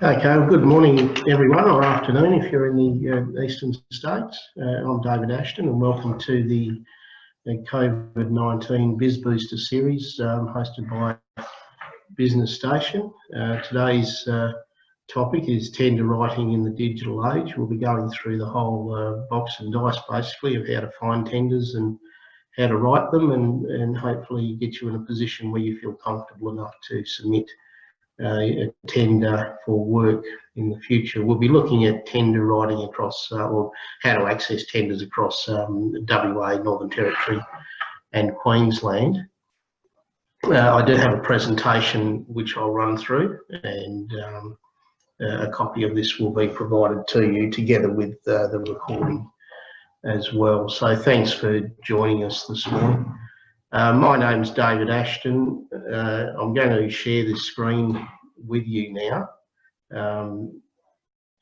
Okay, well, good morning everyone, or afternoon if you're in the eastern states. I'm David Ashton and welcome to the COVID-19 Biz Booster series hosted by Business Station. Today's topic is tender writing in the digital age. We'll be going through the whole box and dice basically of how to find tenders and how to write them, and hopefully get you in a position where you feel comfortable enough to submit a tender for work in the future. We'll be looking at tender writing across, or how to access tenders across WA, Northern Territory and Queensland. I do have a presentation which I'll run through, and a copy of this will be provided to you together with the recording as well. So thanks for joining us this morning. My name's David Ashton. I'm going to share this screen with you now,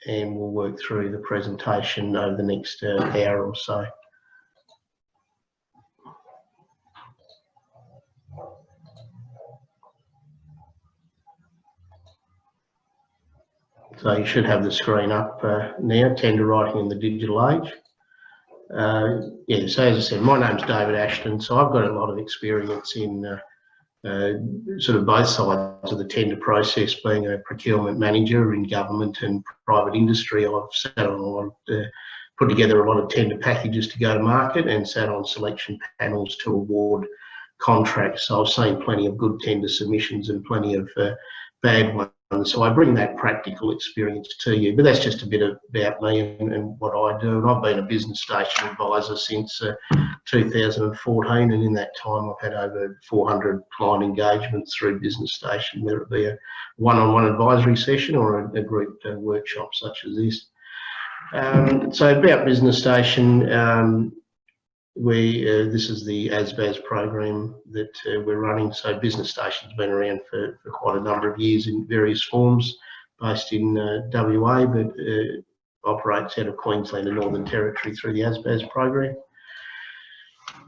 and we'll work through the presentation over the next hour or so. So you should have the screen up now, tender writing in the digital age. Yeah, so as I said, my name's David Ashton, so I've got a lot of experience in sort of both sides of the tender process, being a procurement manager in government and private industry. I've sat on a lot of, put together a lot of tender packages to go to market and sat on selection panels to award contracts. So I've seen plenty of good tender submissions and plenty of bad ones. So I bring that practical experience to you, but that's just a bit about me and what I do. And I've been a Business Station advisor since 2014, and in that time I've had over 400 client engagements through Business Station, whether it be a one-on-one advisory session or a group workshop such as this. So about Business Station, this is the ASBAS program that we're running. So Business Station's been around for quite a number of years in various forms, based in WA, but operates out of Queensland and Northern Territory through the ASBAS program.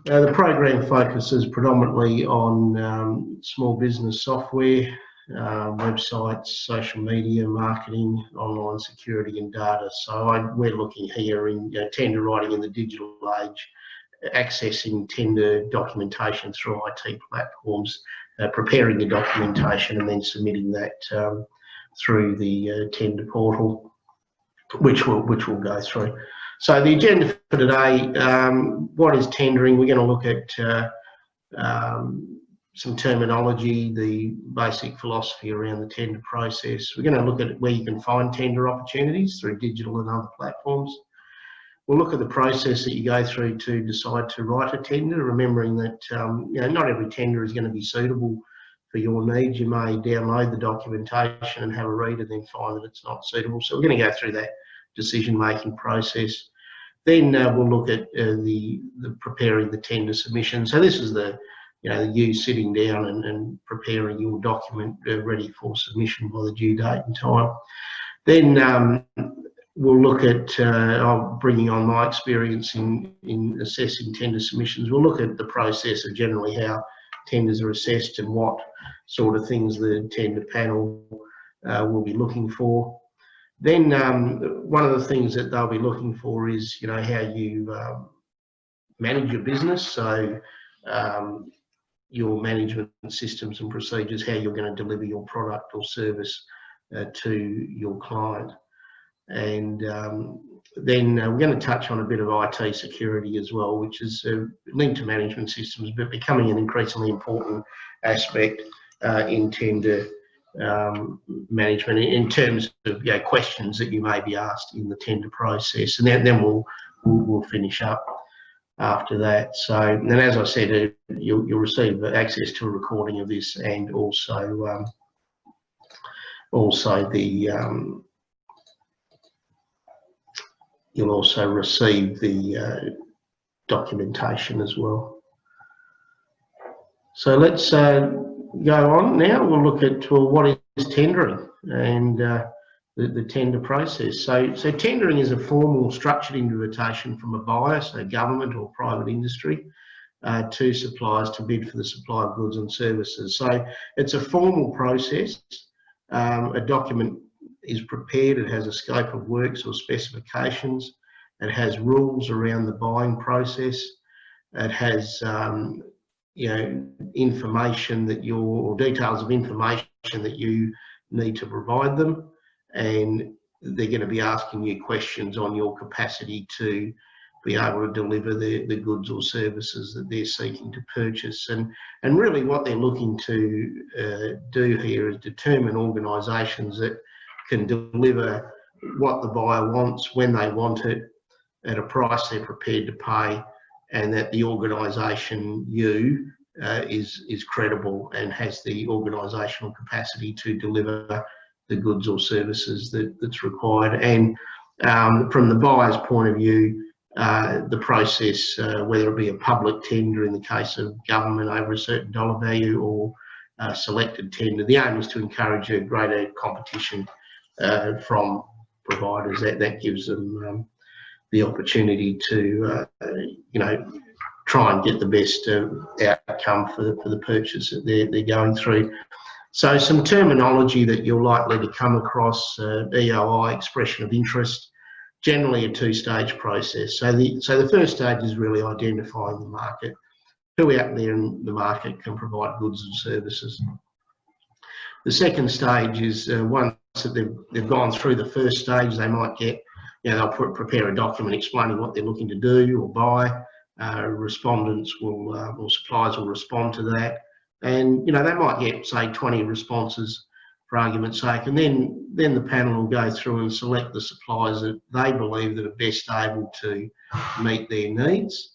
The program focuses predominantly on small business software, websites, social media, marketing, online security and data. So we're looking here in tender writing in the digital age, accessing tender documentation through IT platforms, preparing the documentation and then submitting that through the tender portal, which we'll go through. So the agenda for today, what is tendering? We're going to look at some terminology, the basic philosophy around the tender process. We're going to look at where you can find tender opportunities through digital and other platforms. We'll look at the process that you go through to decide to write a tender, remembering that not every tender is going to be suitable for your needs. You may download the documentation and have a read and then find that it's not suitable. So we're going to go through that decision-making process. Then we'll look at the preparing the tender submission. So this is you sitting down and preparing your document ready for submission by the due date and time. Then we'll look at, bringing on my experience in assessing tender submissions. We'll look at the process of generally how tenders are assessed and what sort of things the tender panel will be looking for. Then one of the things that they'll be looking for is, how you manage your business. So your management systems and procedures, how you're going to deliver your product or service to your client. And then we're going to touch on a bit of IT security as well, which is linked to management systems, but becoming an increasingly important aspect in tender management in terms of questions that you may be asked in the tender process. And then we'll finish up after that. So, and as I said, you'll receive access to a recording of this, and also you'll also receive the documentation as well. So let's go on now. We'll look at what is tendering and the tender process. So tendering is a formal structured invitation from a buyer, so government or private industry, to suppliers to bid for the supply of goods and services. So it's a formal process. A document is prepared. It has a scope of works or specifications. It has rules around the buying process. It has information that or details of information that you need to provide them, and they're going to be asking you questions on your capacity to be able to deliver the goods or services that they're seeking to purchase. And really what they're looking to do here is determine organisations that can deliver what the buyer wants, when they want it, at a price they're prepared to pay, and that the organisation is credible and has the organisational capacity to deliver the goods or services that's required. And from the buyer's point of view, the process, whether it be a public tender in the case of government over a certain dollar value, or a selected tender, the aim is to encourage a greater competition from providers. That gives them the opportunity to try and get the best outcome for the purchase that they're going through. So some terminology that you're likely to come across: EOI, expression of interest, generally a two-stage process. So the first stage is really identifying the market, who out there in the market can provide goods and services. The second stage is once that they've gone through the first stage, they might get, they'll prepare a document explaining what they're looking to do or buy. Respondents or suppliers will respond to that, and they might get, say, 20 responses for argument's sake, and then the panel will go through and select the suppliers that they believe that are best able to meet their needs,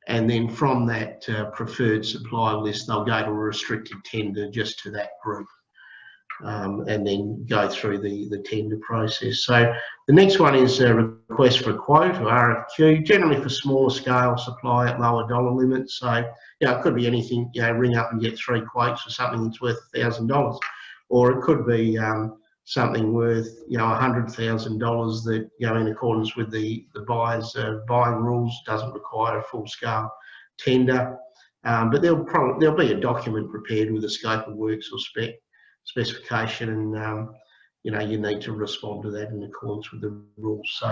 and then from that preferred supplier list they'll go to a restricted tender just to that group, and then go through the tender process. So the next one is a request for a quote, or RFQ, generally for smaller scale supply at lower dollar limits. So it could be anything, ring up and get 3 quotes for something that's worth $1,000, or it could be something worth $100,000 that in accordance with the buyer's buying rules doesn't require a full scale tender. But there'll be a document prepared with a scope of works or specification, and you need to respond to that in accordance with the rules.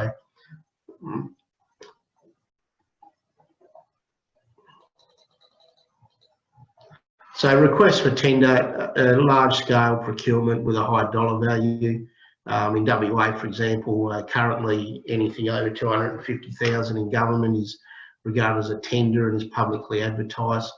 So request for tender, large-scale procurement with a high dollar value. In WA, for example, currently anything over 250,000 in government is regarded as a tender and is publicly advertised.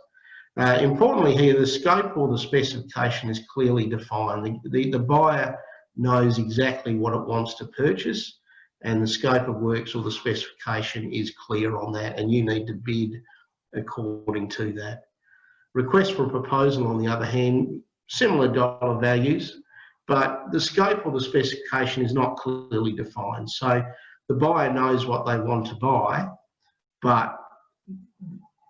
Importantly here, the scope or the specification is clearly defined. The buyer knows exactly what it wants to purchase, and the scope of works or the specification is clear on that, and you need to bid according to that. Request for a proposal, on the other hand, similar dollar values, but the scope or the specification is not clearly defined. So the buyer knows what they want to buy,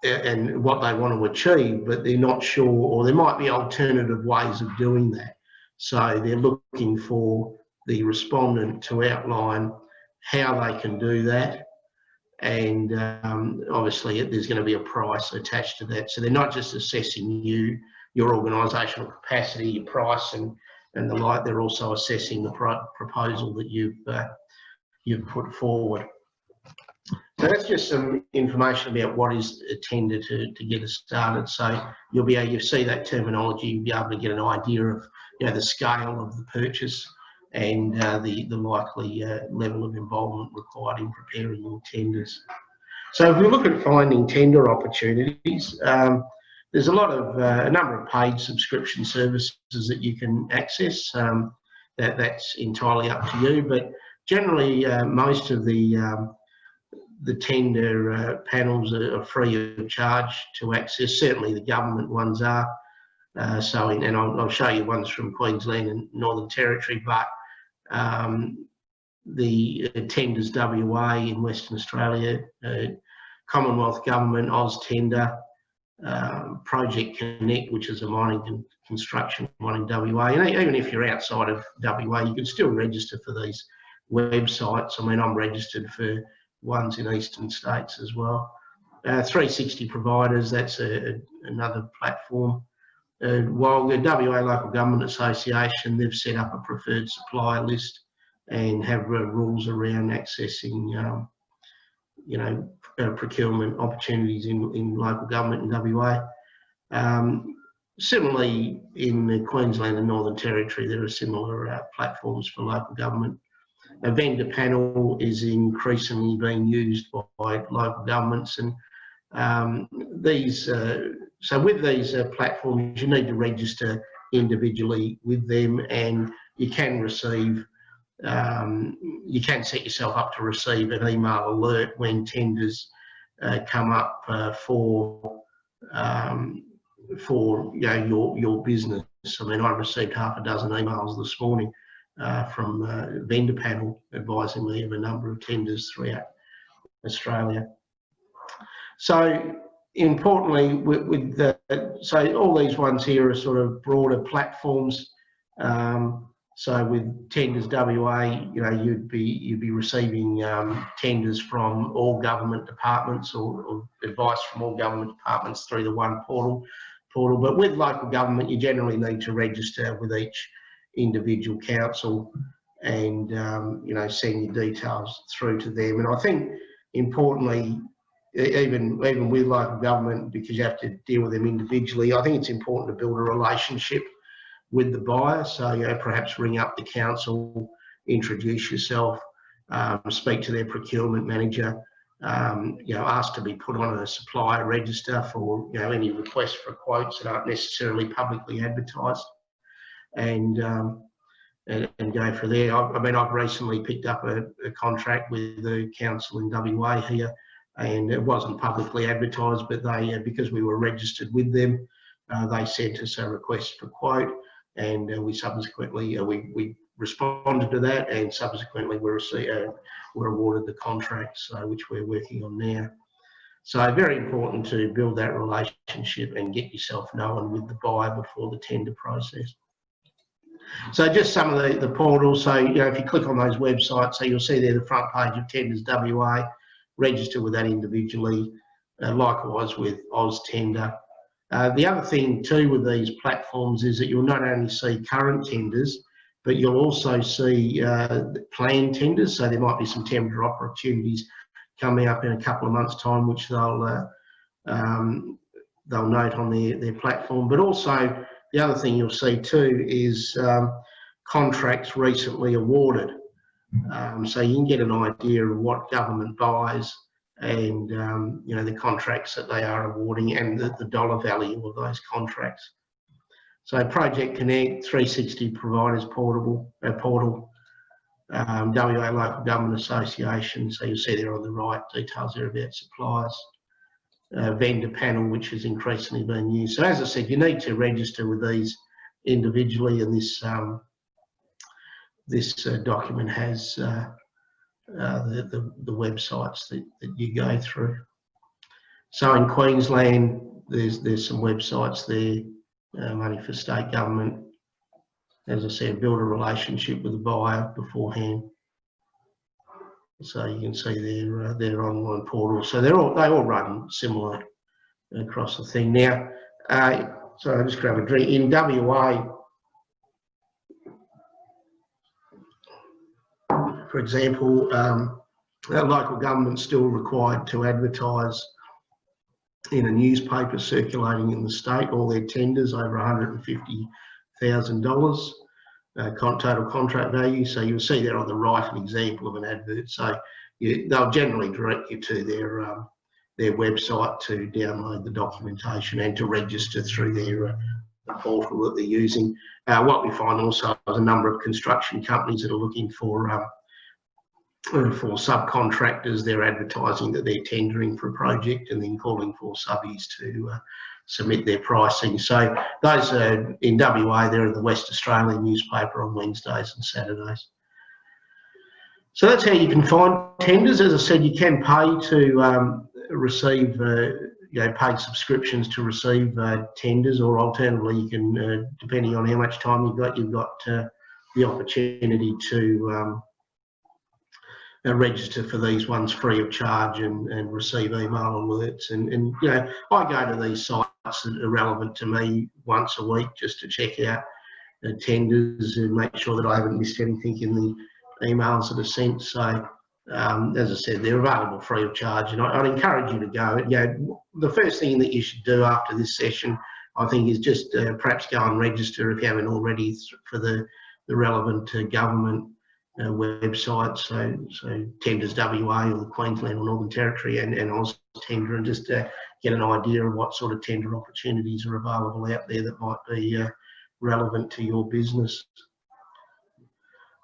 and what they want to achieve, but they're not sure, or there might be alternative ways of doing that. So they're looking for the respondent to outline how they can do that, and obviously there's going to be a price attached to that. So they're not just assessing your organisational capacity, your price, and the like. They're also assessing the proposal that you've put forward. So that's just some information about what is a tender to get us started. So you see that terminology, you'll be able to get an idea of the scale of the purchase and the likely level of involvement required in preparing your tenders. So if we look at finding tender opportunities, there's a number of paid subscription services that you can access. That's entirely up to you, but generally most of the tender panels are free of charge to access. Certainly the government ones are. And I'll show you ones from Queensland and Northern Territory, but the tenders WA in Western Australia, Commonwealth Government, Oz Tender, Project Connect, which is a mining construction one in WA, and even if you're outside of WA, you can still register for these websites. I mean, I'm registered for ones in eastern states as well. 360 Providers, that's another platform. While the WA Local Government Association, they've set up a preferred supplier list and have rules around accessing, procurement opportunities in local government in WA. Similarly, in Queensland and Northern Territory, there are similar platforms for local government. A vendor panel is increasingly being used by local governments, and so with these platforms, you need to register individually with them, and you can receive, you can set yourself up to receive an email alert when tenders come up for your business. I mean, I received half a dozen emails this morning from a vendor panel advising me of a number of tenders throughout Australia. So importantly, so all these ones here are sort of broader platforms. So with Tenders WA, you'd be receiving tenders from all government departments or advice from all government departments through the one portal. But with local government, you generally need to register with each individual council and send your details through to them. And I think importantly, even with local government, because you have to deal with them individually, I think it's important to build a relationship with the buyer. So perhaps ring up the council, introduce yourself, speak to their procurement manager, ask to be put on a supplier register for any requests for quotes that aren't necessarily publicly advertised, and go for there. I mean, I've recently picked up a contract with the council in WA here, and it wasn't publicly advertised, but they, because we were registered with them, they sent us a request for quote, and we subsequently we responded to that, and subsequently were awarded the contract, so which we're working on now. So very important to build that relationship and get yourself known with the buyer before the tender process. So just some of the portals. So if you click on those websites, so you'll see there the front page of Tenders WA. Register with that individually. Likewise with AusTender. The other thing too with these platforms is that you'll not only see current tenders, but you'll also see planned tenders. So there might be some tender opportunities coming up in a couple of months' time, which they'll note on their platform. But also the other thing you'll see too is contracts recently awarded. So you can get an idea of what government buys and the contracts that they are awarding and the dollar value of those contracts. So Project Connect, 360 Providers portal, WA Local Government Association. So you'll see there on the right details there about suppliers. Vendor panel, which is increasingly being used. So as I said, you need to register with these individually, and this document has the websites that you go through. So in Queensland, there's some websites there, money for state government. As I said, build a relationship with the buyer beforehand. So you can see their online portal. So they all run similar across the thing. Now, so I'll just grab a drink. In WA, for example, local government's still required to advertise in a newspaper circulating in the state all their tenders over $150,000 total contract value. So you'll see there on the right an example of an advert. So they'll generally direct you to their website to download the documentation and to register through their portal that they're using. What we find also is a number of construction companies that are looking for subcontractors. They're advertising that they're tendering for a project and then calling for subbies to submit their pricing. So those are in WA, they're in the West Australian newspaper on Wednesdays and Saturdays. So that's how you can find tenders. As I said, you can pay to receive paid subscriptions to receive tenders, or alternatively you can, depending on how much time you've got the opportunity to register for these ones free of charge and receive email alerts. And I go to these sites that are relevant to me once a week just to check out tenders and make sure that I haven't missed anything emails that are sent. So as I said, they're available free of charge, and I'd encourage you to go. The first thing that you should do after this session, I think, is just perhaps go and register if you haven't already for the relevant government websites, so Tenders WA or the Queensland or Northern Territory and AusTender, and just get an idea of what sort of tender opportunities are available out there that might be relevant to your business.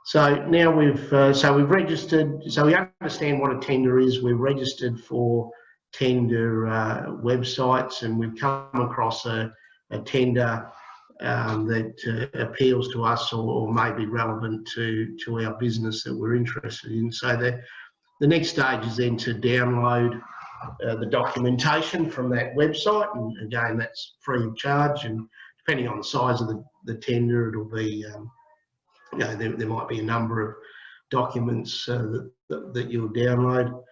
So now we've registered, so we understand what a tender is. We've registered for tender websites, and we've come across a tender that appeals to us or may be relevant to our business that we're interested in. So the next stage is then to download the documentation from that website, and again, that's free of charge, and depending on the size of the tender, it'll be there might be a number of documents that you'll download.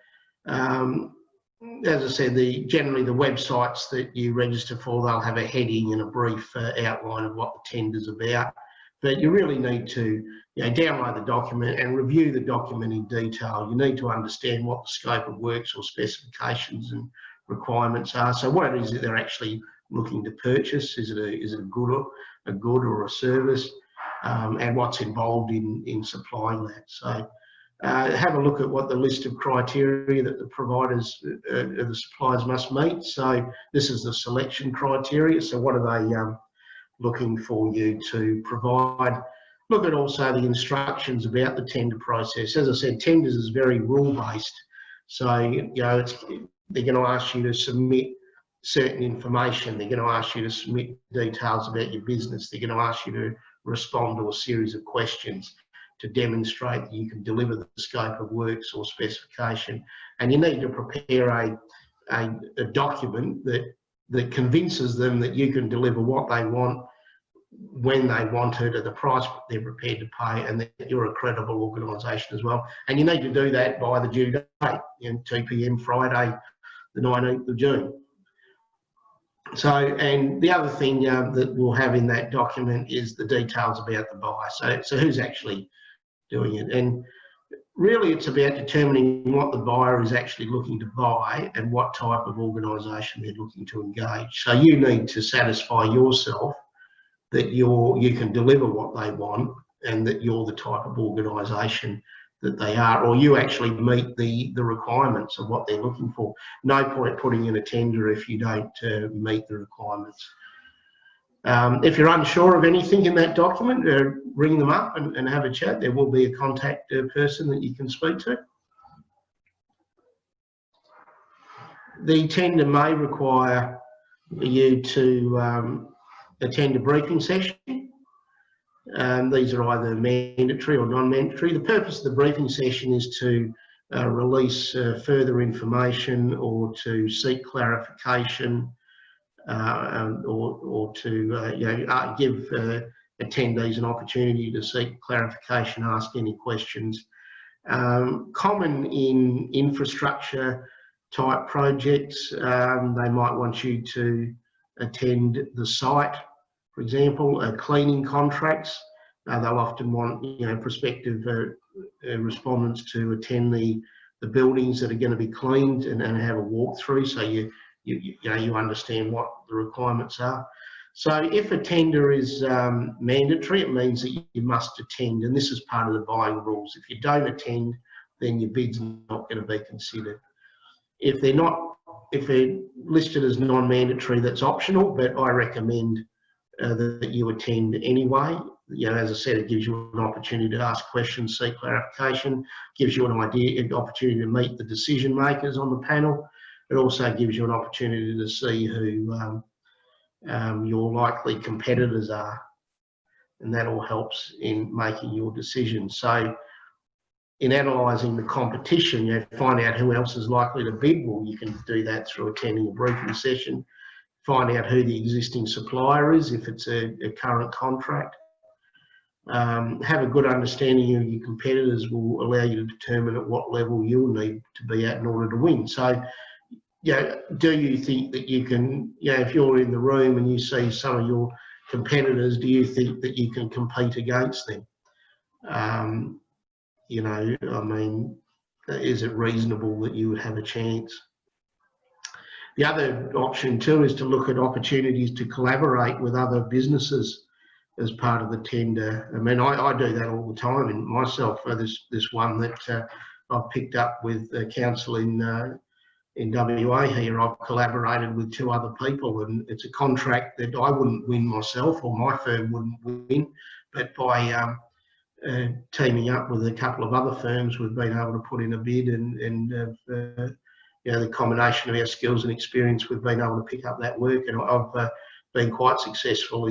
As I said, generally the websites that you register for, they'll have a heading and a brief outline of what the tender's about. But you really need to download the document and review the document in detail. You need to understand what the scope of works or specifications and requirements are. So what is it they're actually looking to purchase? Is it a good or a service? And what's involved in supplying that. So have a look at what the list of criteria that the providers, the suppliers must meet. So this is the selection criteria. So what are they looking for you to provide? Look at also the instructions about the tender process. As I said, tenders is very rule-based. So they're going to ask you to submit certain information. They're going to ask you to submit details about your business. They're going to ask you to respond to a series of questions to demonstrate that you can deliver the scope of works or specification. And you need to prepare a document that convinces them that you can deliver what they want, when they want it, at the price they're prepared to pay, and that you're a credible organisation as well. And you need to do that by the due date, 2 p.m. Friday, the 19th of June. So, and the other thing that we'll have in that document is the details about the buyer. So who's actually doing it? And really it's about determining what the buyer is actually looking to buy and what type of organisation they're looking to engage. So you need to satisfy yourself that you can deliver what they want and that you're the type of organisation that they are, or you actually meet the requirements of what they're looking for. No point putting in a tender if you don't meet the requirements. If you're unsure of anything in that document, ring them up and have a chat. There will be a contact person that you can speak to. The tender may require you to attend a briefing session. These are either mandatory or non-mandatory. The purpose of the briefing session is to release further information or to seek clarification or to give attendees an opportunity to seek clarification, ask any questions. Common in infrastructure type projects, they might want you to attend the site. For example, cleaning contracts, they'll often want prospective respondents to attend the buildings that are going to be cleaned and have a walkthrough, so you understand what the requirements are. So if a tender is mandatory, it means that you must attend, and this is part of the buying rules. If you don't attend, then your bid's not going to be considered. If they're listed as non-mandatory, that's optional, but I recommend that you attend anyway. As I said, it gives you an opportunity to ask questions, seek clarification, gives you an opportunity to meet the decision makers on the panel. It also gives you an opportunity to see who your likely competitors are, and that all helps in making your decision. So in analysing the competition, you find out who else is likely to bid. Well, you can do that through attending a briefing session. Find out who the existing supplier is if it's a current contract. Have a good understanding of your competitors will allow you to determine at what level you'll need to be at in order to win. So, do you think that you can, if you're in the room and you see some of your competitors, do you think that you can compete against them? you know, I mean, is it reasonable that you would have a chance? The other option too is to look at opportunities to collaborate with other businesses as part of the tender. I mean, I do that all the time, and myself, this one that I've picked up with the council in WA here, I've collaborated with 2 other people, and it's a contract that I wouldn't win myself, or my firm wouldn't win, but by teaming up with a couple of other firms, we've been able to put in a bid, and you know, the combination of our skills and experience, we've been able to pick up that work, and I've been quite successful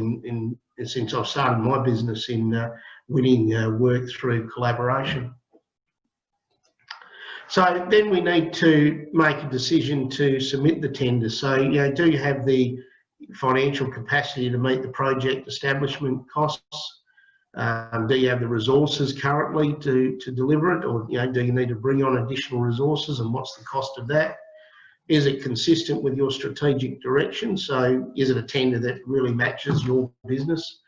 since I've started my business in winning work through collaboration. So then we need to make a decision to submit the tender. So, you know, do you have the financial capacity to meet the project establishment costs? Do you have the resources currently to deliver it, or, you know, do you need to bring on additional resources, and what's the cost of that? Is it consistent with your strategic direction? So is it a tender that really matches your business?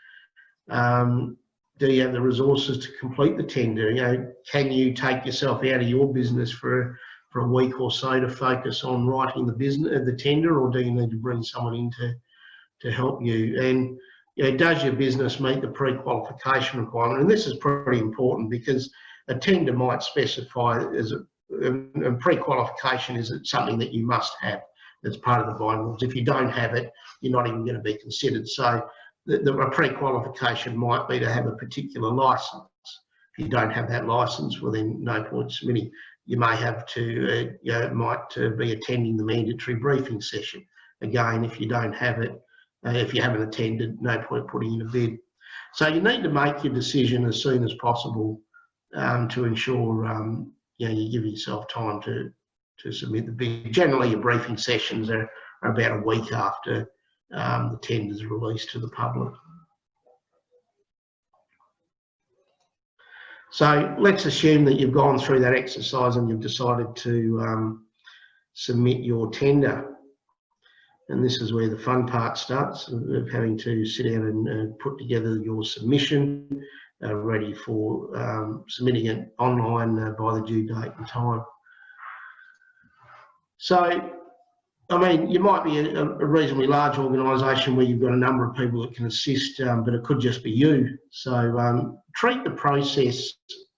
Do you have the resources to complete the tender? You know, can you take yourself out of your business for a week or so to focus on writing the tender, or do you need to bring someone in to help you? And, you know, does your business meet the pre-qualification requirement? And this is pretty important, because a tender might specify as a pre-qualification is something that you must have. That's part of the bylaws. If you don't have it, you're not even going to be considered. So a pre-qualification might be to have a particular licence. If you don't have that licence, well, then no point submitting. You may have to, you know, it might be attending the mandatory briefing session. Again, if you don't have it, if you haven't attended, no point putting in a bid. So you need to make your decision as soon as possible to ensure you know, you give yourself time to submit the bid. Generally, your briefing sessions are about a week after the tender is released to the public. So let's assume that you've gone through that exercise and you've decided to submit your tender. And this is where the fun part starts, of having to sit down and put together your submission, ready for submitting it online by the due date and time. So, I mean, you might be a reasonably large organisation where you've got a number of people that can assist, but it could just be you. So treat the process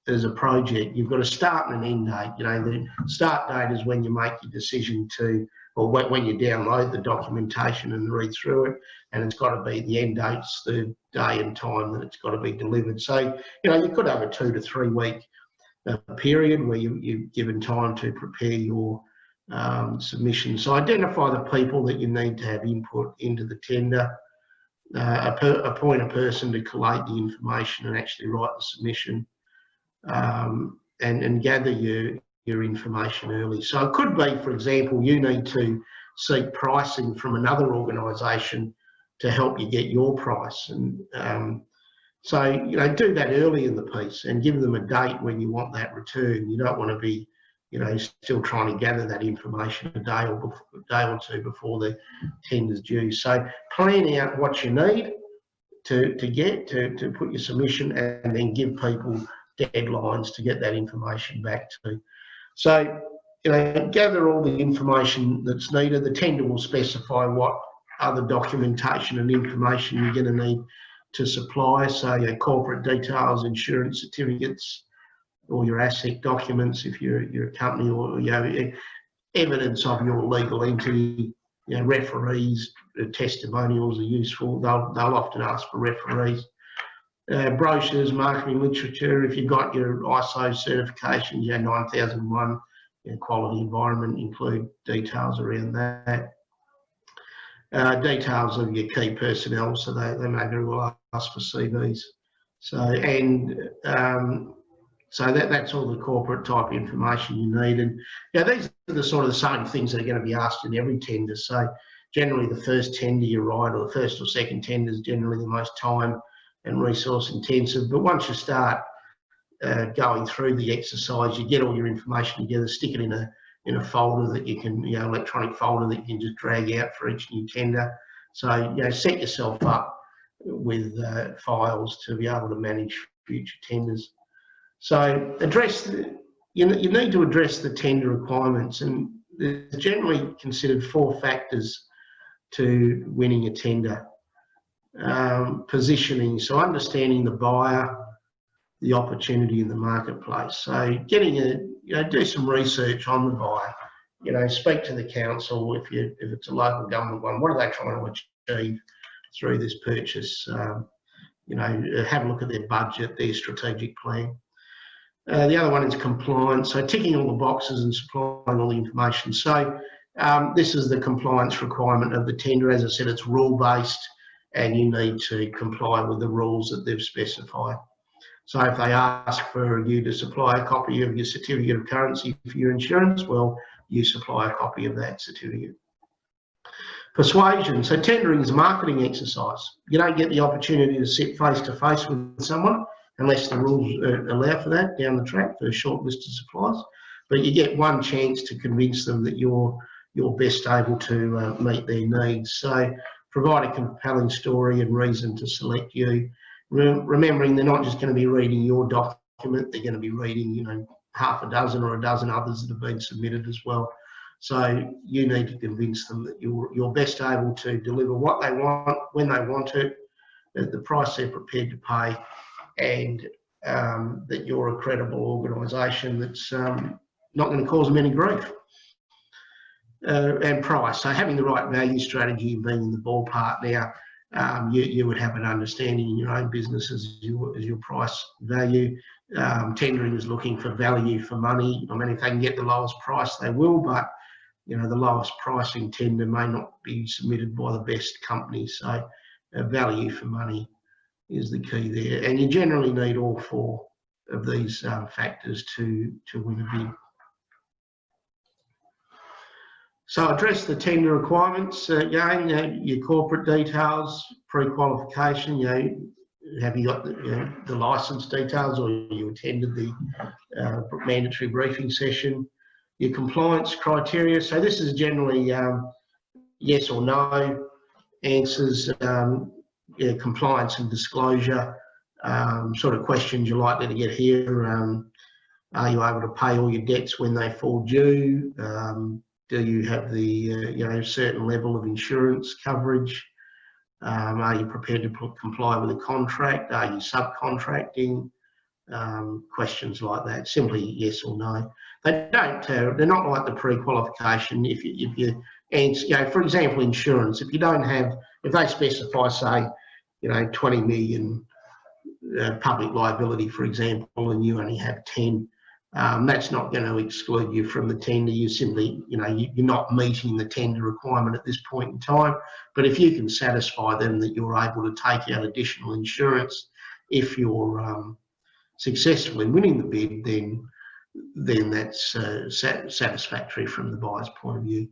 as a project. You've got a start and an end date. You know, the start date is when you make your decision to, or when you download the documentation and read through it, and it's got to be, the end date's the day and time that it's got to be delivered. So, you know, you could have a 2 to 3 week period where you've given time to prepare your submission. So identify the people that you need to have input into the tender, appoint a person to collate the information and actually write the submission, and gather your information early. So it could be, for example, you need to seek pricing from another organisation to help you get your price, and so, you know, do that early in the piece and give them a date when you want that return. You don't want to be, you know, still trying to gather that information a day or two before the tender's due. So plan out what you need to put your submission, and then give people deadlines to get that information back to. So, you know, gather all the information that's needed. The tender will specify what other documentation and information you're going to need to supply. So, your corporate details, insurance certificates, or your asset documents if you're a company, or, you know, evidence of your legal entity. You know, referees, testimonials are useful. They'll often ask for referees. Brochures, marketing literature. If you've got your ISO certifications, you know, 9001, you know, quality environment, include details around that. Details of your key personnel, so they may very well ask for CVs. So, and so that's all the corporate type information you need. And, you know, these are the sort of the same things that are going to be asked in every tender. So generally the first tender you write, or the first or second tender, is generally the most time and resource intensive. But once you start going through the exercise, you get all your information together, stick it in a folder that you can, you know, electronic folder that you can just drag out for each new tender. So, you know, set yourself up with files to be able to manage future tenders. So you need to address the tender requirements, and there's generally considered 4 factors to winning a tender. Positioning, so understanding the buyer, the opportunity in the marketplace. So do some research on the buyer. Speak to the council if it's a local government one. What are they trying to achieve through this purchase? Have a look at their budget, their strategic plan. The other one is compliance, so ticking all the boxes and supplying all the information. So this is the compliance requirement of the tender. As I said, it's rule-based, and you need to comply with the rules that they've specified. So if they ask for you to supply a copy of your certificate of currency for your insurance, well, you supply a copy of that certificate. Persuasion, so tendering is a marketing exercise. You don't get the opportunity to sit face-to-face with someone unless the rules allow for that down the track for a short list of suppliers. But you get one chance to convince them that you're best able to meet their needs. So provide a compelling story and reason to select you. Remembering they're not just going to be reading your document, they're going to be reading, half a dozen or a dozen others that have been submitted as well. So you need to convince them that you're best able to deliver what they want, when they want it, at the price they're prepared to pay, and that you're a credible organisation that's not going to cause them any grief. And price, so having the right value strategy and being in the ballpark now, you would have an understanding in your own business as your price value. Tendering is looking for value for money. I mean, if they can get the lowest price, they will, but the lowest pricing tender may not be submitted by the best company. So value for money is the key there. And you generally need all 4 of these factors to win a bid. So address the tender requirements. Again, your corporate details, pre-qualification, have you got the licence details, or you attended the mandatory briefing session? Your compliance criteria, so this is generally yes or no answers, compliance and disclosure, sort of questions you're likely to get here. Are you able to pay all your debts when they fall due? Do you have the certain level of insurance coverage? Are you prepared to comply with a contract? Are you subcontracting? Questions like that, simply yes or no. They don't. They're not like the pre-qualification. If you answer, for example, insurance. If they specify, say, 20 million public liability, for example, and you only have 10. That's not going to exclude you from the tender. You simply, you're not meeting the tender requirement at this point in time. But if you can satisfy them that you're able to take out additional insurance, if you're successful in winning the bid, then that's satisfactory from the buyer's point of view.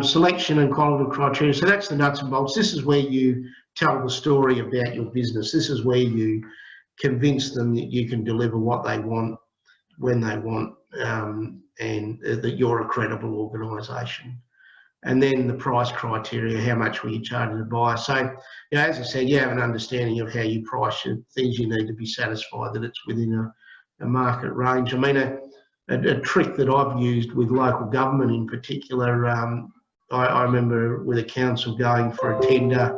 Selection and qualitative criteria. So that's the nuts and bolts. This is where you tell the story about your business. This is where you convince them that you can deliver what they want, when they want, and that you're a credible organisation. And then the price criteria, how much will you charge the buyer? So, as I said, you have an understanding of how you price your things. You need to be satisfied that it's within a market range. I mean, a trick that I've used with local government in particular, I remember with a council going for a tender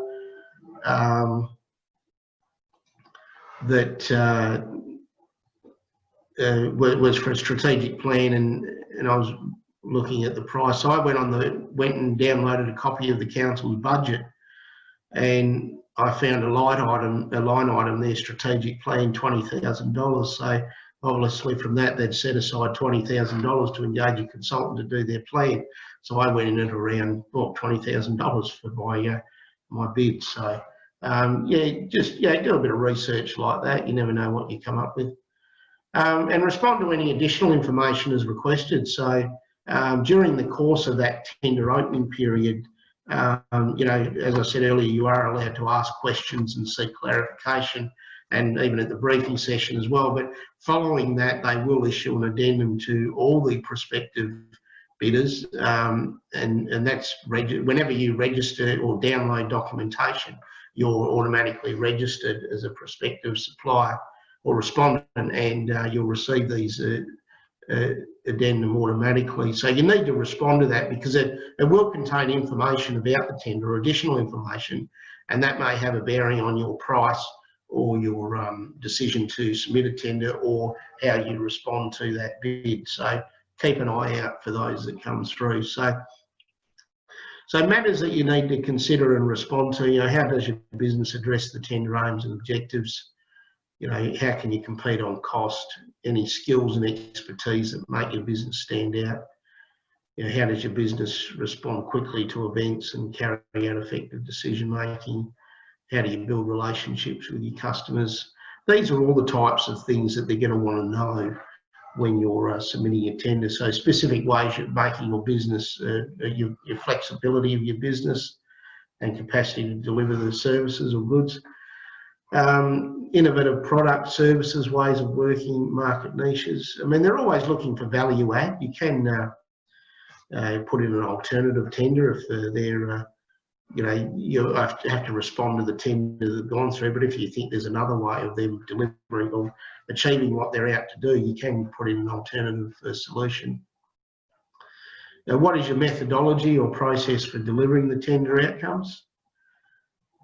that was for a strategic plan, and I was looking at the price. So I went and downloaded a copy of the council's budget, and I found a line item there, strategic plan, $20,000. So obviously from that they'd set aside $20,000 to engage a consultant to do their plan. So I went in at around $20,000 for my bid. So do a bit of research like that. You never know what you come up with. And respond to any additional information as requested. So during the course of that tender opening period, as I said earlier, you are allowed to ask questions and seek clarification, and even at the briefing session as well. But following that, they will issue an addendum to all the prospective bidders, and that's whenever you register or download documentation, you're automatically registered as a prospective supplier or respondent, and you'll receive these addendum automatically. So you need to respond to that, because it will contain information about the tender, or additional information, and that may have a bearing on your price or your decision to submit a tender, or how you respond to that bid. So keep an eye out for those that come through. So matters that you need to consider and respond to, how does your business address the tender aims and objectives? How can you compete on cost? Any skills and expertise that make your business stand out? How does your business respond quickly to events and carry out effective decision making? How do you build relationships with your customers? These are all the types of things that they're going to want to know when you're submitting a tender. So specific ways of making your business, your flexibility of your business and capacity to deliver the services or goods. Innovative product, services, ways of working, market niches. I mean, they're always looking for value add. You can put in an alternative tender if they're you have to respond to the tender they've gone through, but if you think there's another way of them delivering or achieving what they're out to do, you can put in an alternative solution. Now, what is your methodology or process for delivering the tender outcomes?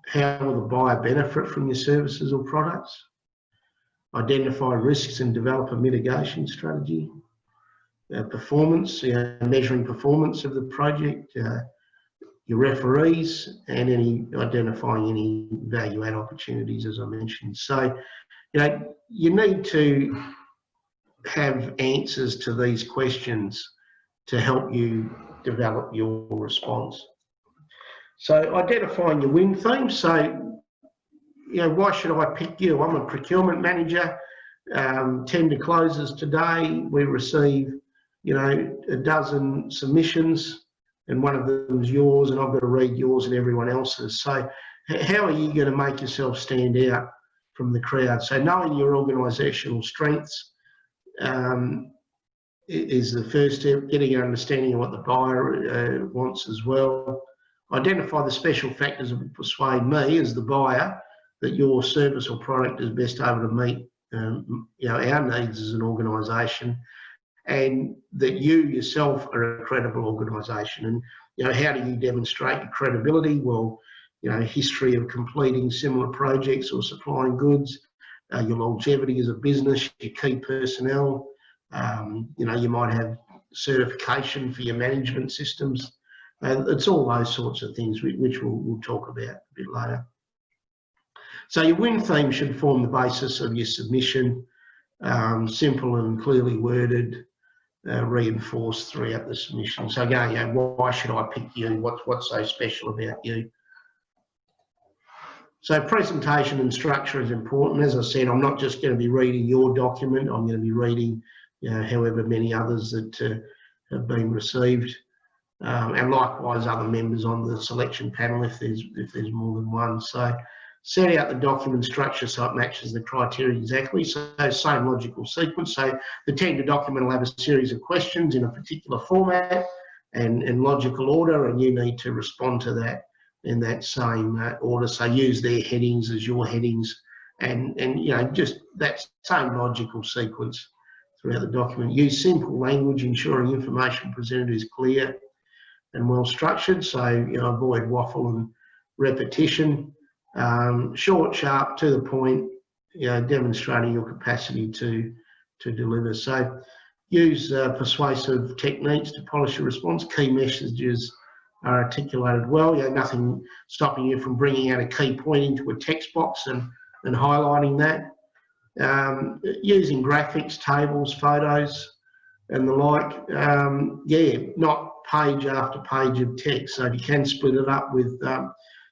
How will the buyer benefit from your services or products? Identify risks and develop a mitigation strategy. Performance, measuring performance of the project. Your referees, and identifying any value add opportunities, as I mentioned. So, you need to have answers to these questions to help you develop your response. So, identifying your win themes. So, why should I pick you? I'm a procurement manager. Tender closes today. We receive, a dozen submissions, and one of them is yours, and I've got to read yours and everyone else's. So how are you going to make yourself stand out from the crowd? So knowing your organisational strengths is the first step, getting an understanding of what the buyer wants as well. Identify the special factors that will persuade me as the buyer that your service or product is best able to meet our needs as an organisation, and that you yourself are a credible organisation. And how do you demonstrate your credibility? Well, history of completing similar projects or supplying goods, your longevity as a business, your key personnel. You might have certification for your management systems. It's all those sorts of things which we'll talk about a bit later. So your win theme should form the basis of your submission, simple and clearly worded, reinforced throughout the submission. So again, why should I pick you? What's so special about you? So presentation and structure is important. As I said, I'm not just going to be reading your document. I'm going to be reading, however many others that have been received, and likewise other members on the selection panel if there's more than one. So set out the document structure so it matches the criteria exactly. So same logical sequence. So the tender document will have a series of questions in a particular format and logical order, and you need to respond to that in that same order. So use their headings as your headings, and just that same logical sequence throughout the document. Use simple language, ensuring information presented is clear and well structured. So avoid waffle and repetition. Short, sharp, to the point, demonstrating your capacity to deliver. So use persuasive techniques to polish your response. Key messages are articulated well. Nothing stopping you from bringing out a key point into a text box and highlighting that. Using graphics, tables, photos, and the like. Not page after page of text. So if you can split it up with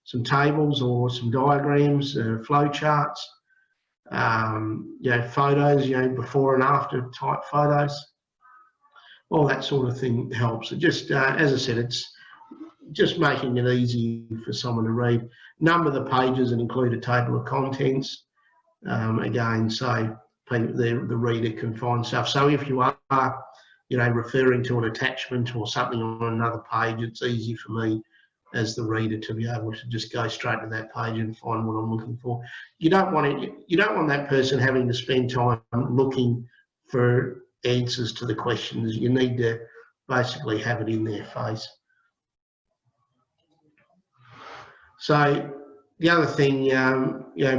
some tables or some diagrams, flow charts, photos, before and after type photos, all that sort of thing helps. It just, as I said, it's just making it easy for someone to read. Number the pages and include a table of contents. Again, so the reader can find stuff. So if you are, referring to an attachment or something on another page, it's easy for me as the reader to be able to just go straight to that page and find what I'm looking for. You don't want that person having to spend time looking for answers to the questions. You need to basically have it in their face. So the other thing,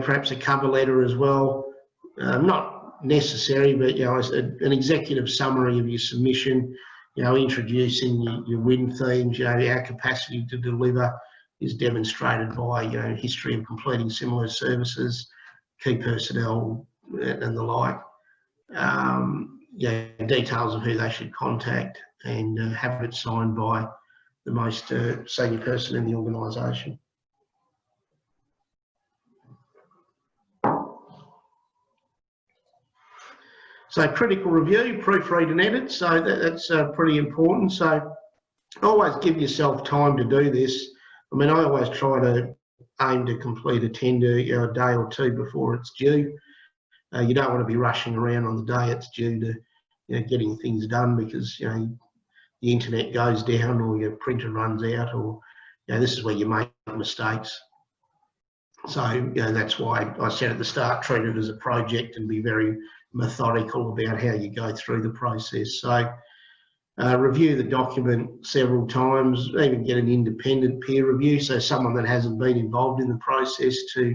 perhaps a cover letter as well, not necessary, but an executive summary of your submission, introducing your win themes. Our capacity to deliver is demonstrated by history of completing similar services, key personnel, and the like. Details of who they should contact, and have it signed by the most senior person in the organisation. So critical review, proofread and edit, so that's pretty important. So always give yourself time to do this. I mean, I always try to aim to complete a tender a day or two before it's due. You don't want to be rushing around on the day it's due to getting things done, because the internet goes down or your printer runs out, or this is where you make mistakes. So that's why I said at the start, treat it as a project and be very methodical about how you go through the process. So review the document several times, even get an independent peer review, so someone that hasn't been involved in the process to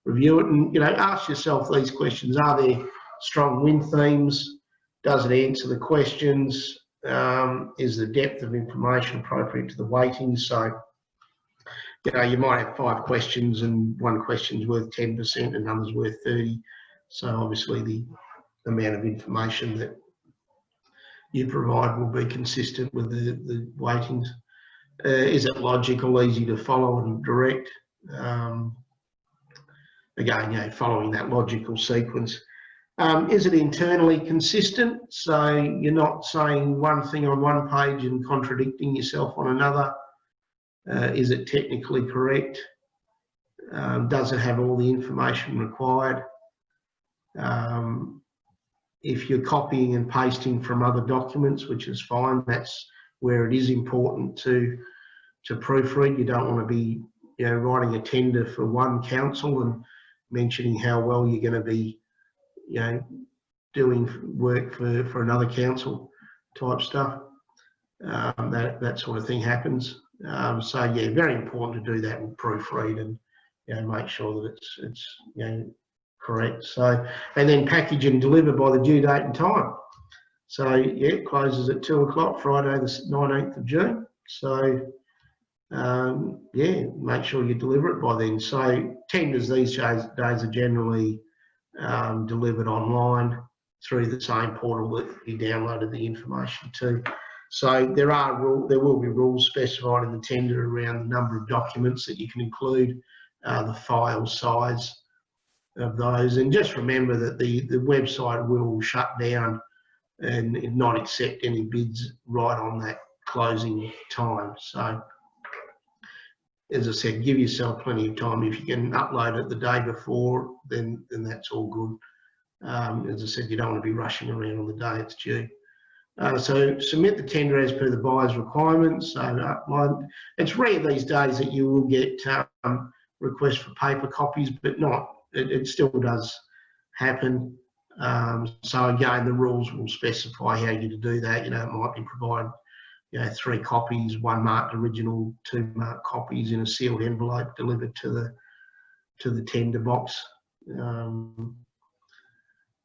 review it, and ask yourself these questions. Are there strong win themes? Does it answer the questions? Is the depth of information appropriate to the weighting? So you might have 5 questions and one question's worth 10% and another's worth 30%. So obviously the amount of information that you provide will be consistent with the weightings. Is it logical, easy to follow and direct? Again, following that logical sequence. Is it internally consistent? So you're not saying one thing on one page and contradicting yourself on another. Is it technically correct? Does it have all the information required? If you're copying and pasting from other documents, which is fine, that's where it is important to proofread. You don't want to be writing a tender for one council and mentioning how well you're going to be doing work for another council type stuff. That sort of thing happens. So yeah, very important to do that and proofread and make sure that it's correct. So, and then package and deliver by the due date and time. So yeah, it closes at 2 o'clock Friday the 19th of June. So yeah, make sure you deliver it by then. So tenders these days are generally delivered online through the same portal that you downloaded the information to. So there will be rules specified in the tender around the number of documents that you can include, the file size of those, and just remember that the website will shut down and not accept any bids right on that closing time. So as I said, give yourself plenty of time. If you can upload it the day before, then that's all good. As I said, you don't want to be rushing around on the day it's due. So submit the tender as per the buyer's requirements. So it's rare these days that you will get requests for paper copies, but it still does happen. So again, the rules will specify how you to do that. It might be provide 3 copies, 1 marked original, 2 marked copies in a sealed envelope delivered to the tender box.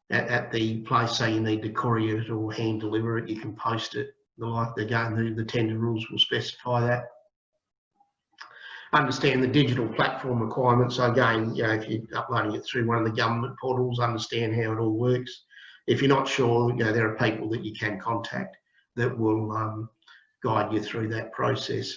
At the place, say you need to courier it or hand deliver it, you can post it. Again, the tender rules will specify that. Understand the digital platform requirements. So again, if you're uploading it through one of the government portals, understand how it all works. If you're not sure, there are people that you can contact that will guide you through that process.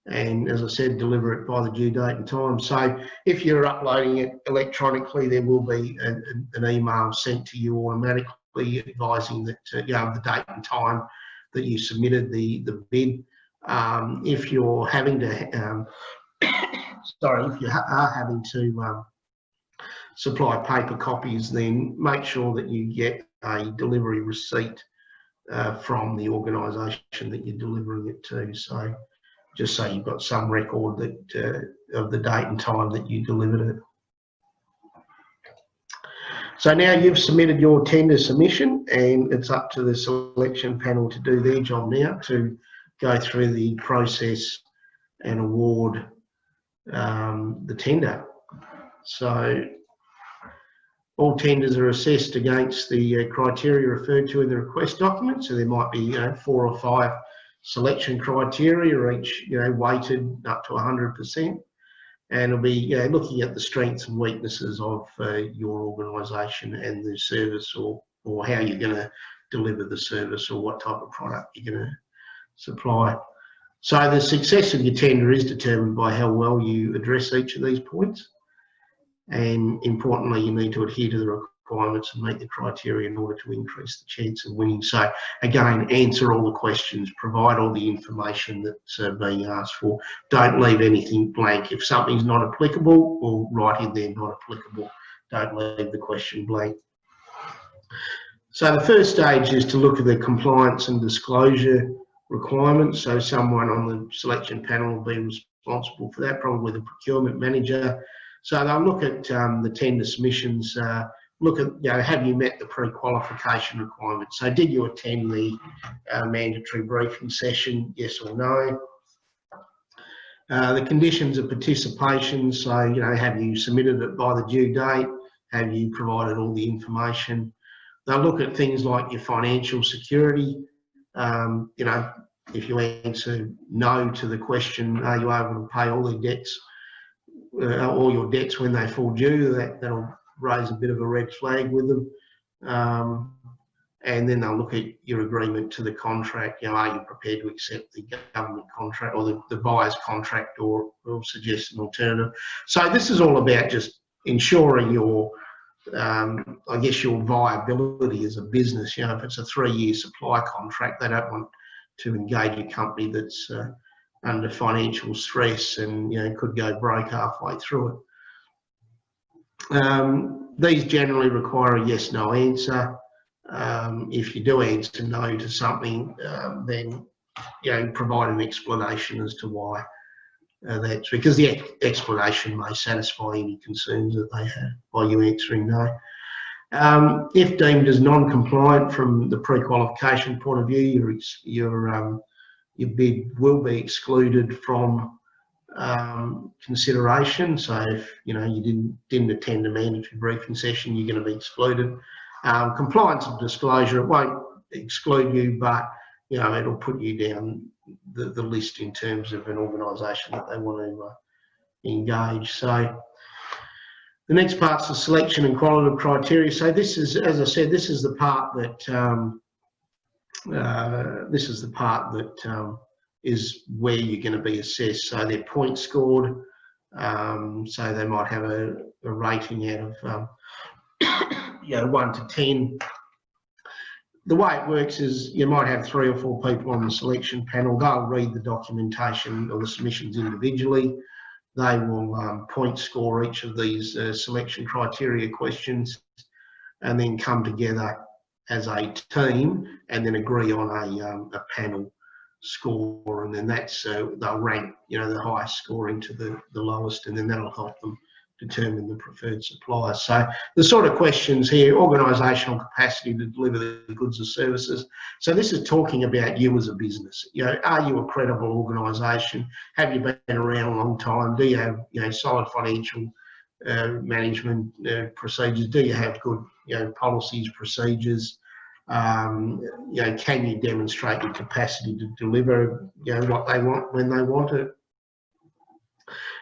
And as I said, deliver it by the due date and time. So if you're uploading it electronically, there will be an email sent to you automatically advising that the date and time that you submitted the bid. If you're having to, if you are having to supply paper copies, then make sure that you get a delivery receipt from the organisation that you're delivering it to. So just so you've got some record that of the date and time that you delivered it. So now you've submitted your tender submission, and it's up to the selection panel to do their job now, to go through the process and award the tender. So all tenders are assessed against the criteria referred to in the request document. So there might be 4 or 5 selection criteria, each weighted up to 100%, and it'll be looking at the strengths and weaknesses of your organisation and the service, or how you're going to deliver the service, or what type of product you're going to supply. So the success of your tender is determined by how well you address each of these points, and importantly, you need to adhere to the requirements and meet the criteria in order to increase the chance of winning. So again, answer all the questions, provide all the information that's being asked for. Don't leave anything blank. If something's not applicable, well, write in there not applicable. Don't leave the question blank. So the first stage is to look at the compliance and disclosure requirements. So someone on the selection panel will be responsible for that, probably the procurement manager. So they'll look at the tender submissions, look at, have you met the pre-qualification requirements? So did you attend the mandatory briefing session, yes or no? The conditions of participation, so, have you submitted it by the due date? Have you provided all the information? They'll look at things like your financial security. If you answer no to the question, are you able to pay all the debts, all your debts when they fall due? That'll raise a bit of a red flag with them. And then they'll look at your agreement to the contract. Are you prepared to accept the government contract, or the buyer's contract, or suggest an alternative? So this is all about just ensuring your, I guess, your viability as a business. If it's a 3-year supply contract, they don't want to engage a company that's under financial stress and could go broke halfway through it. These generally require a yes/no answer. If you do answer no to something, then provide an explanation as to why. That's because the explanation may satisfy any concerns that they have by you answering no. If deemed as non-compliant from the pre-qualification point of view, your bid will be excluded from consideration. So if you didn't attend a mandatory briefing session, you're going to be excluded. Compliance and disclosure, it won't exclude you, but it'll put you down the list in terms of an organisation that they want to engage. So the next part's the selection and qualitative criteria. So this is, as I said, this is the part that is where you're going to be assessed. So they're point scored. So they might have a rating out of 1 to 10. The way it works is you might have 3 or 4 people on the selection panel. They'll read the documentation or the submissions individually. They will point score each of these selection criteria questions, and then come together as a team and then agree on a panel score, and then that's they'll rank the highest scoring to the lowest, and then that'll help them determine the preferred supplier. So the sort of questions here: organisational capacity to deliver the goods or services. So this is talking about you as a business. Are you a credible organisation? Have you been around a long time? Do you have solid financial management procedures? Do you have good policies, procedures? Can you demonstrate your capacity to deliver what they want when they want it?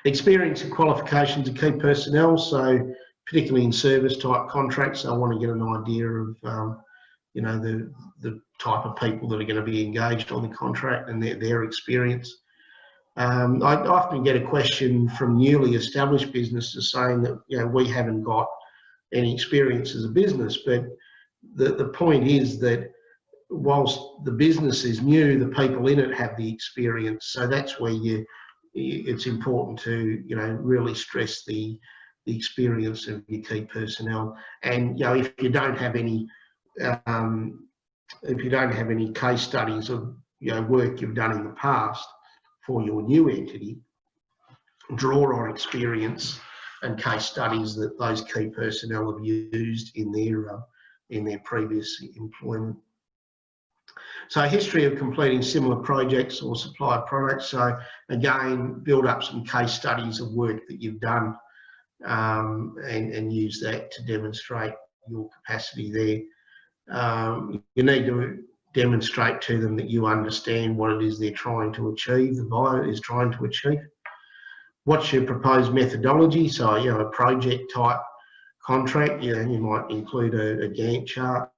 Experience and qualifications of key personnel, so particularly in service type contracts, I want to get an idea of the type of people that are going to be engaged on the contract and their experience. I often get a question from newly established businesses saying that we haven't got any experience as a business, but the point is that whilst the business is new, the people in it have the experience. So that's where it's important to really stress the experience of your key personnel. And if you don't have any case studies of work you've done in the past, for your new entity, draw on experience and case studies that those key personnel have used in their previous employment. So a history of completing similar projects or supplier products. So again, build up some case studies of work that you've done and use that to demonstrate your capacity there. You need to demonstrate to them that you understand what it is they're trying to achieve, the buyer is trying to achieve. What's your proposed methodology? So, you know, a project type contract, you know, you might include a Gantt chart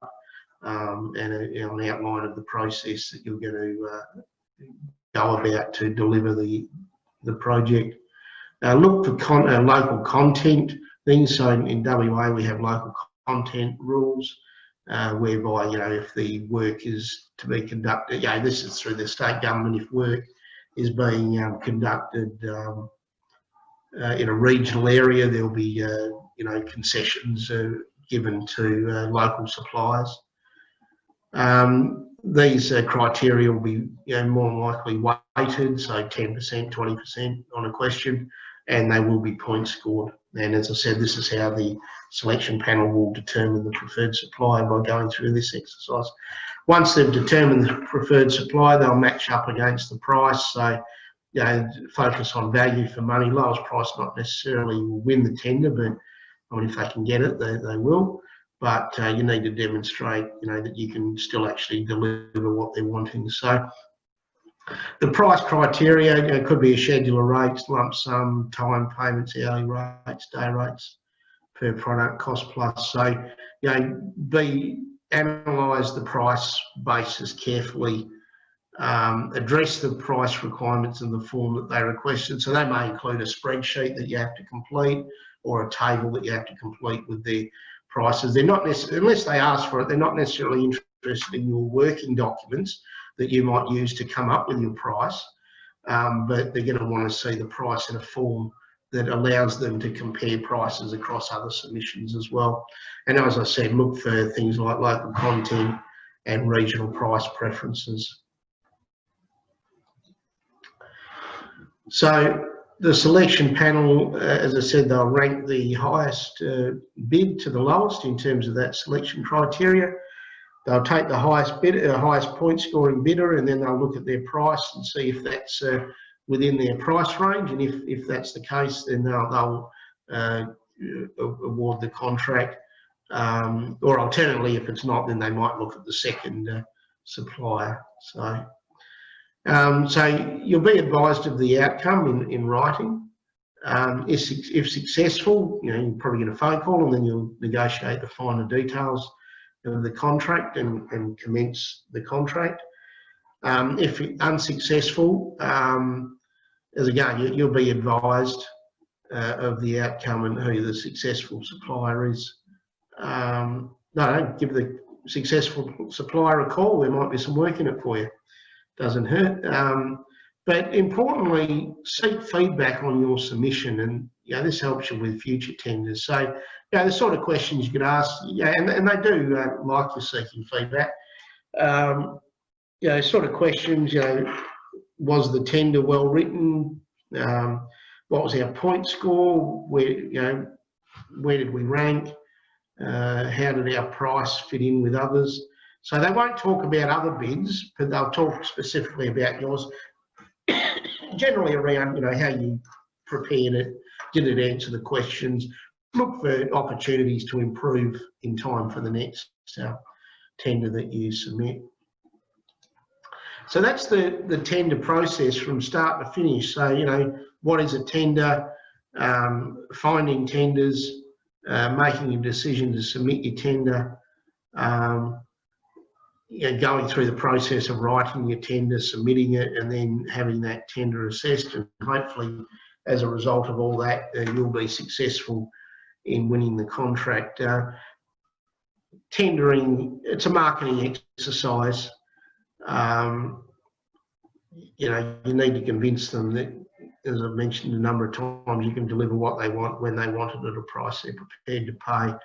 and an outline of the process that you're going to go about to deliver the project. Look for local content things. So in WA we have local content rules whereby, you know, if the work is to be conducted, you know, this is through the state government, if work is being conducted in a regional area, there'll be you know, concessions given to local suppliers. These criteria will be, you know, more likely weighted, so 10%, 20% on a question, and they will be point scored. And as I said, this is how the selection panel will determine the preferred supplier, by going through this exercise. Once they've determined the preferred supplier, they'll match up against the price. So, you know, focus on value for money. Lowest price not necessarily will win the tender, but I mean, if they can get it, they will. But you need to demonstrate, you know, that you can still actually deliver what they're wanting. So the price criteria, you know, could be a schedule of rates, lump sum, time payments, hourly rates, day rates per product, cost plus. So, you know, analyse the price basis carefully. Address the price requirements in the form that they requested. So they may include a spreadsheet that you have to complete, or a table that you have to complete with their prices. They're not necessarily, unless they ask for it, they're not necessarily interested in your working documents that you might use to come up with your price, but they're going to want to see the price in a form that allows them to compare prices across other submissions as well. And as I said, look for things like local content and regional price preferences. So the selection panel, as I said, they'll rank the highest bid to the lowest in terms of that selection criteria. They'll take the highest bidder, highest point scoring bidder, and then they'll look at their price and see if that's within their price range. And if that's the case, then they'll award the contract. Or alternatively, if it's not, then they might look at the second supplier. So you'll be advised of the outcome in writing. If successful, you know, you'll probably get a phone call, and then you'll negotiate the finer details of the contract and commence the contract. If unsuccessful, as again, you'll be advised of the outcome and who the successful supplier is. No, don't give the successful supplier a call. There might be some work in it for you. Doesn't hurt. But importantly, seek feedback on your submission, and you know, this helps you with future tenders. So, you know, the sort of questions you could ask, yeah, and they do like you seeking feedback. You know, sort of questions. You know, was the tender well written? What was our point score? Where did we rank? How did our price fit in with others? So they won't talk about other bids, but they'll talk specifically about yours. Generally around, you know, how you prepared it, did it answer the questions, look for opportunities to improve in time for the next tender that you submit. So that's the tender process from start to finish. So, you know, what is a tender? Finding tenders, making a decision to submit your tender, you know, going through the process of writing your tender, submitting it, and then having that tender assessed, and hopefully as a result of all that, you'll be successful in winning the contract. Tendering, it's a marketing exercise. You know, you need to convince them that, as I've mentioned a number of times, you can deliver what they want when they want it at a price they're prepared to pay,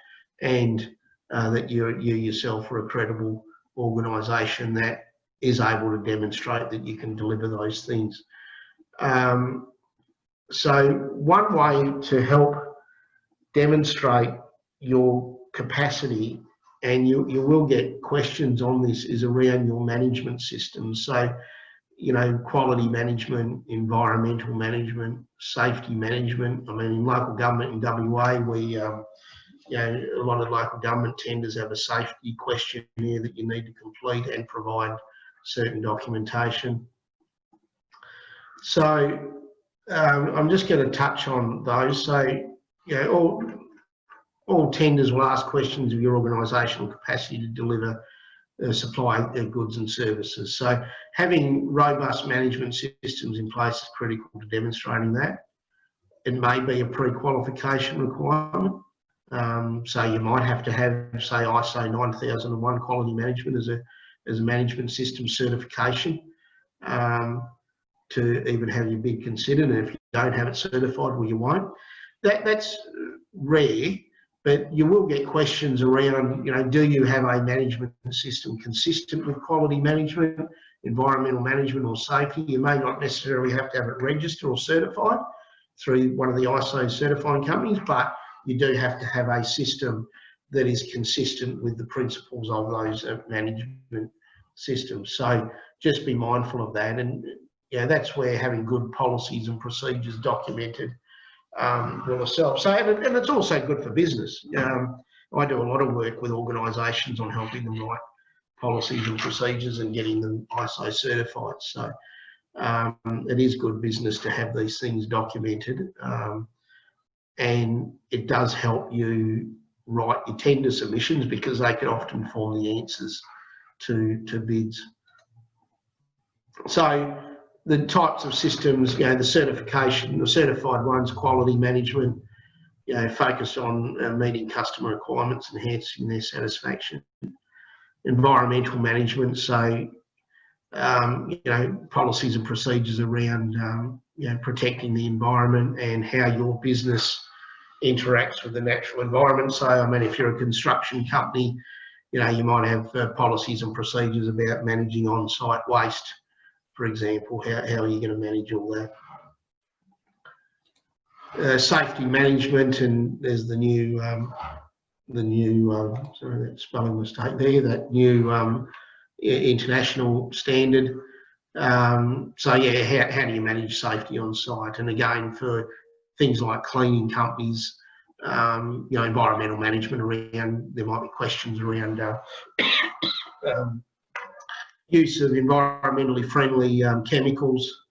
and that you yourself are a credible organisation that is able to demonstrate that you can deliver those things. So one way to help demonstrate your capacity, and you will get questions on this, is around your management systems. So, you know, quality management, environmental management, safety management. I mean, in local government in WA, we, you know, a lot of local government tenders have a safety questionnaire that you need to complete and provide certain documentation. So I'm just going to touch on those. So, you know, all tenders will ask questions of your organisational capacity to deliver supply goods and services. So having robust management systems in place is critical to demonstrating that. It may be a pre-qualification requirement. So you might have to have, say, ISO 9001 quality management as a management system certification to even have your bid considered. And if you don't have it certified, well, you won't. That's rare, but you will get questions around, you know, do you have a management system consistent with quality management, environmental management or safety? You may not necessarily have to have it registered or certified through one of the ISO certifying companies, but you do have to have a system that is consistent with the principles of those management systems. So just be mindful of that. And yeah, that's where having good policies and procedures documented will help. So, and it's also good for business. I do a lot of work with organisations on helping them write policies and procedures and getting them ISO certified. So it is good business to have these things documented, and it does help you write your tender submissions because they can often form the answers to bids. So the types of systems, you know, the certified ones, quality management, you know, focused on meeting customer requirements, enhancing their satisfaction. Environmental management, so, you know, policies and procedures around, you know, protecting the environment and how your business interacts with the natural environment. So, I mean, if you're a construction company, you know, you might have policies and procedures about managing on-site waste, for example. How are you going to manage all that? Safety management, and there's the new sorry, that spelling mistake there, that new international standard. So yeah, how do you manage safety on site? And again, for things like cleaning companies, you know, environmental management around, there might be questions around use of environmentally friendly chemicals.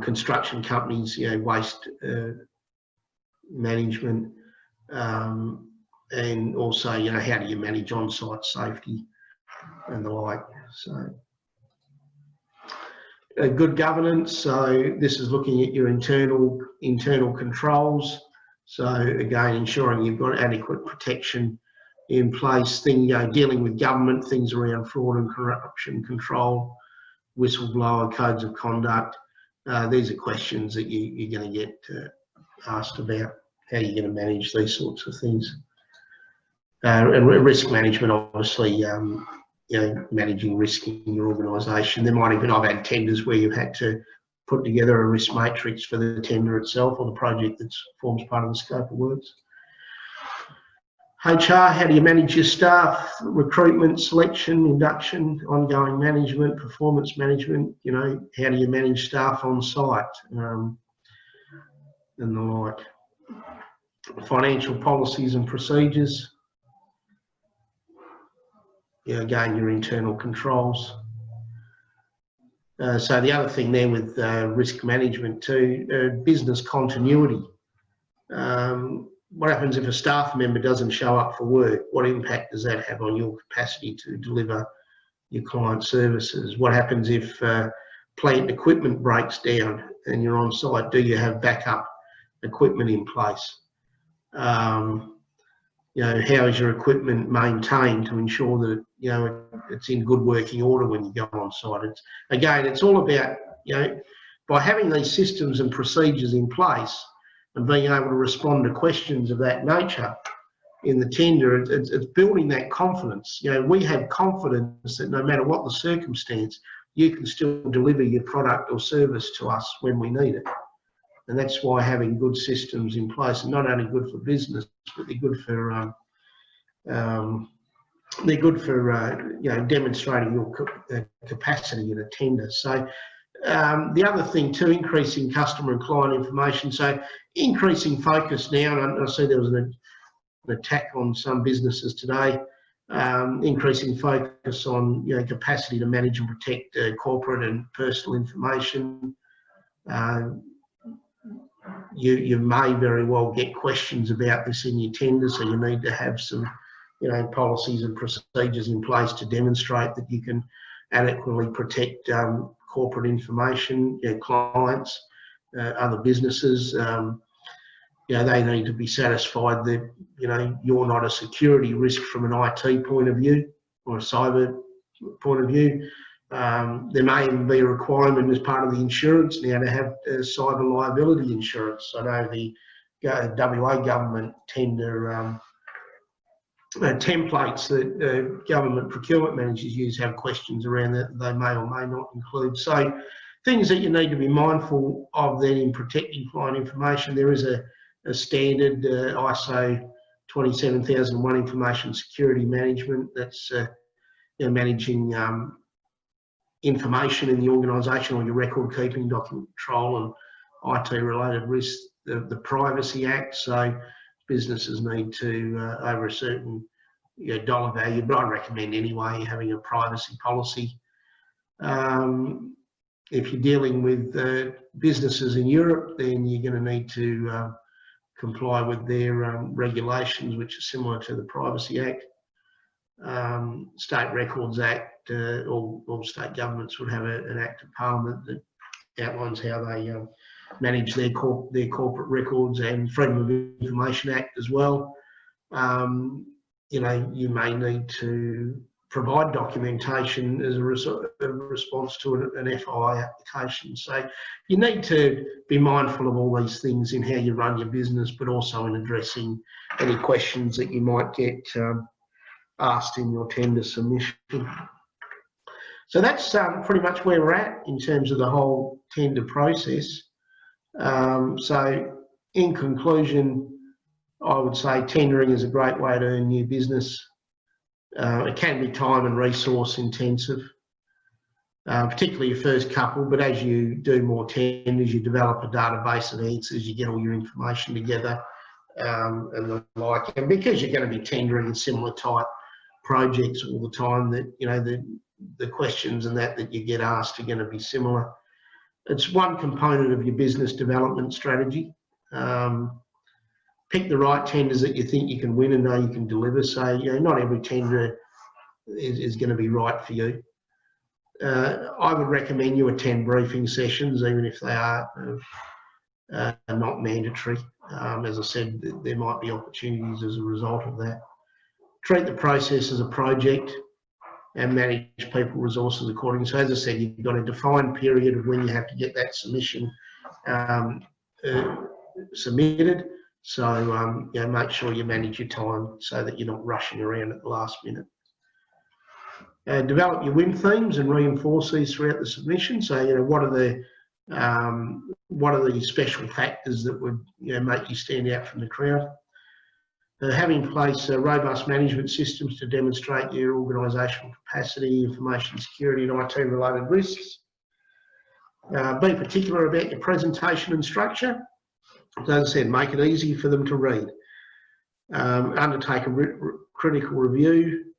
Construction companies, you know, waste management, and also, you know, how do you manage on-site safety and the like. So good governance, so this is looking at your internal controls. So again, ensuring you've got adequate protection in place, dealing with government, things around fraud and corruption control, whistleblower, codes of conduct. These are questions that you're going to get asked about, how you're going to manage these sorts of things. And risk management, obviously, you know, managing risk in your organisation. There might even, I've had tenders where you've had to put together a risk matrix for the tender itself or the project that forms part of the scope of works. HR, how do you manage your staff? Recruitment, selection, induction, ongoing management, performance management. You know, how do you manage staff on site and the like. Financial policies and procedures. Yeah, again, your internal controls. So the other thing there with risk management too, business continuity. What happens if a staff member doesn't show up for work? What impact does that have on your capacity to deliver your client services? What happens if plant equipment breaks down and you're on site? Do you have backup equipment in place? You know, how is your equipment maintained to ensure that, you know, it's in good working order when you go on site? It's all about, you know, by having these systems and procedures in place and being able to respond to questions of that nature in the tender, it's building that confidence. You know, we have confidence that no matter what the circumstance, you can still deliver your product or service to us when we need it. And that's why having good systems in place are not only good for business, but they're good for demonstrating your capacity in a tender. So the other thing too, increasing customer and client information. So increasing focus now, and I see there was an attack on some businesses today. Increasing focus on capacity to manage and protect corporate and personal information. You may very well get questions about this in your tender, so you need to have some policies and procedures in place to demonstrate that you can adequately protect corporate information, clients, other businesses. They need to be satisfied that you're not a security risk from an IT point of view or a cyber point of view. There may even be a requirement as part of the insurance now to have cyber liability insurance. I know the WA government tender templates that government procurement managers use have questions around that they may or may not include. So things that you need to be mindful of then in protecting client information. There is a standard ISO 27001 information security management that's managing information in the organisation, or your record keeping, document control and IT related risks, the Privacy Act. So businesses need to, over a certain dollar value, but I recommend anyway having a privacy policy. If you're dealing with businesses in Europe, then you're going to need to comply with their regulations, which are similar to the Privacy Act. State Records Act, all state governments would have an Act of Parliament that outlines how they manage their corporate records, and Freedom of Information Act as well. You may need to provide documentation as a response to an FOI application. So you need to be mindful of all these things in how you run your business, but also in addressing any questions that you might get asked in your tender submission. So that's pretty much where we're at in terms of the whole tender process. So in conclusion, I would say tendering is a great way to earn new business. It can be time and resource intensive, particularly your first couple, but as you do more tenders, you develop a database of answers, you get all your information together and the like. And because you're going to be tendering similar type projects all the time, that the questions and that you get asked are going to be similar. It's one component of your business development strategy. Pick the right tenders that you think you can win and know you can deliver. So, not every tender is going to be right for you. I would recommend you attend briefing sessions, even if they are not mandatory. As I said, there might be opportunities as a result of that. Treat the process as a project and manage people resources accordingly. So as I said, you've got a defined period of when you have to get that submission submitted. So make sure you manage your time so that you're not rushing around at the last minute. Develop your win themes and reinforce these throughout the submission. So what are the special factors that would make you stand out from the crowd? Have in place robust management systems to demonstrate your organisational capacity, information security and IT related risks. Be particular about your presentation and structure. As I said, make it easy for them to read. Undertake a critical review.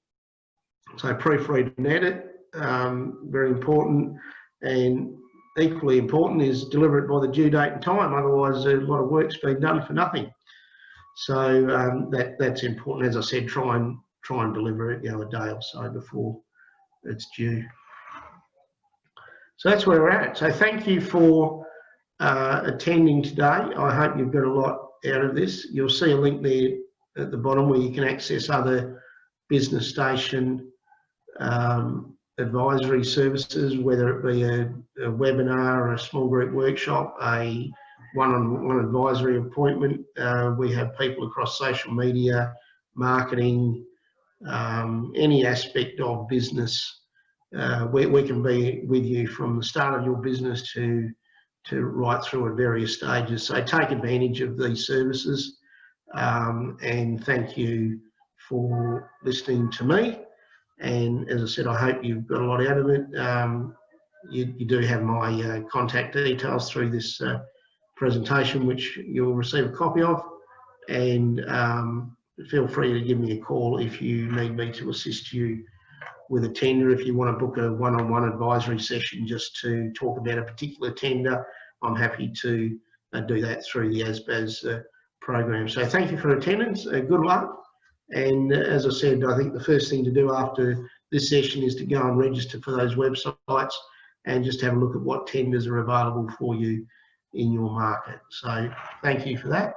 So proofread and edit, very important. And equally important is deliver it by the due date and time. Otherwise, a lot of work's been done for nothing. So that's important. As I said, try and deliver it a day or so before it's due. So that's where we're at. So thank you for attending today. I hope you've got a lot out of this. You'll see a link there at the bottom where you can access other Business Station advisory services, whether it be a webinar, a small group workshop, a one-on-one advisory appointment. We have people across social media, marketing, any aspect of business we can be with you from the start of your business to right through at various stages. So take advantage of these services, and thank you for listening to me. And as I said, I hope you've got a lot out of it. You do have my contact details through this presentation, which you'll receive a copy of, and feel free to give me a call if you need me to assist you with a tender. If you want to book a one-on-one advisory session just to talk about a particular tender, I'm happy to do that through the ASBAS program. So thank you for attendance, good luck, and as I said, I think the first thing to do after this session is to go and register for those websites and just have a look at what tenders are available for you in your market. So thank you for that,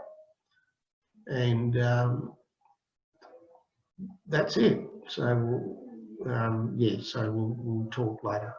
and that's it. So yeah, so we'll talk later.